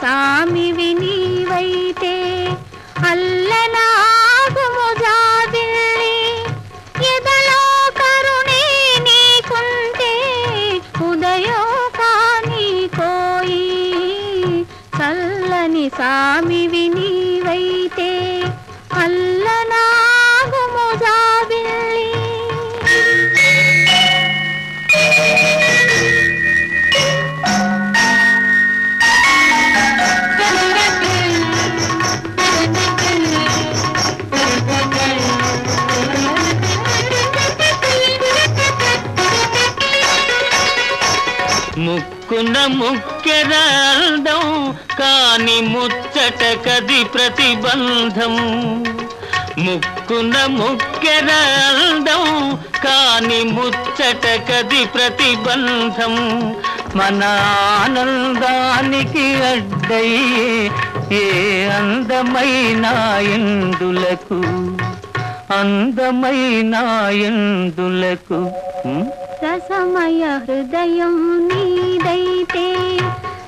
సామివి నీవైతే అల్లనాగుము జాబిల్లి ఎదలో కరుణే నీకుంటే ఉదయో కాని కోయి చల్లని సామివి నీవైతే అల్లనాగుము జాబిల్లి ముక్కున ముక్కెరాల్దం కాని ముచ్చట కది ప్రతిబంధం ముక్కున ముక్కెరాల్దం కాని ముచ్చట కది ప్రతిబంధం మన ఆనందానికి అడ్డయ్యే ఏ అందమైన ఎందులకు రసమయ హృదయం నీదైతే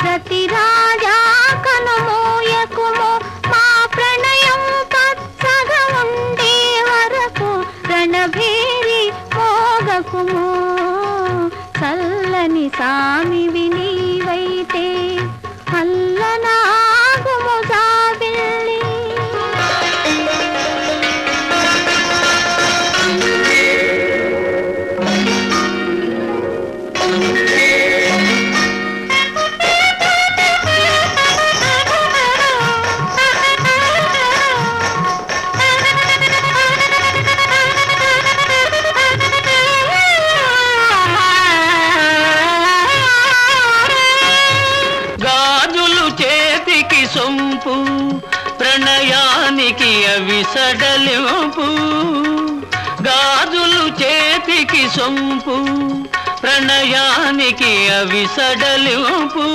ప్రతి రాజా కనుమోయకుము మా ప్రణయం పచ్చగా ఉండే వరకు రణభేరి మోగకుము చల్లని సామివి నీవైతే అల్లనాగుము జాబిల్లి సొంపు ప్రణయానికి అవి సడలింపు గాజులు చేతికి సొంపు ప్రణయానికి అవి సడలింపు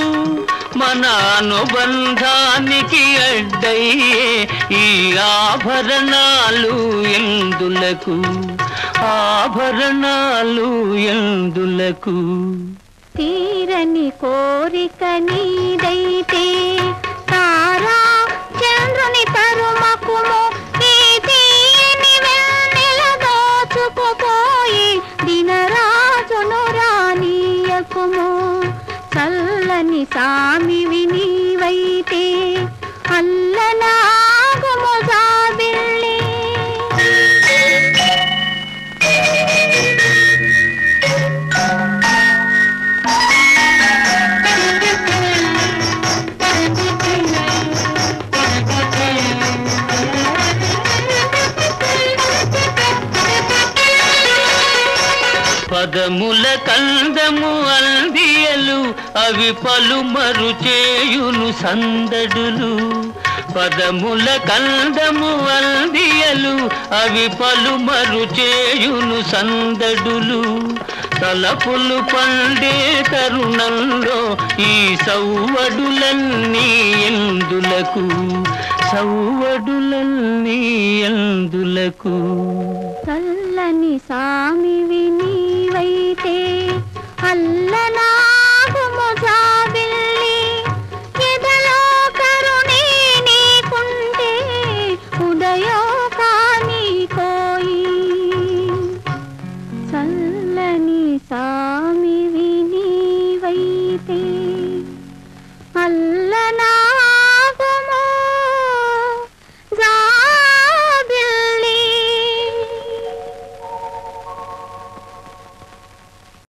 మన అనుబంధానికి అడ్డయ్యే ఈ ఆభరణాలు ఎందులకు తీరని కోరిక నీదైతే తారా చంద్రుని తరుమకుము ఈ తీయని వెన్నెల దోచుకుపోయి దినరాజును రానీయకుము చల్లని సామివి నీవైతే అల్లనాగుము జాబిల్లి పదముల కందము అల్దియలు అవి పలుమరు చేయును సందడులు పదముల కందము అల్దియలు అవి పలుమరు చేయును సందడులు తలపులు పండే తరుణంలో ఈ సౌవడులన్నీ ఎందులకు చల్లని సామివి నీవైతే అల్లనాగుము జాబిల్లి ఎదలో కరుణే నీకుంటే ఉదయో కాని కోయి చల్లని సామివి నీవైతే అల్లనా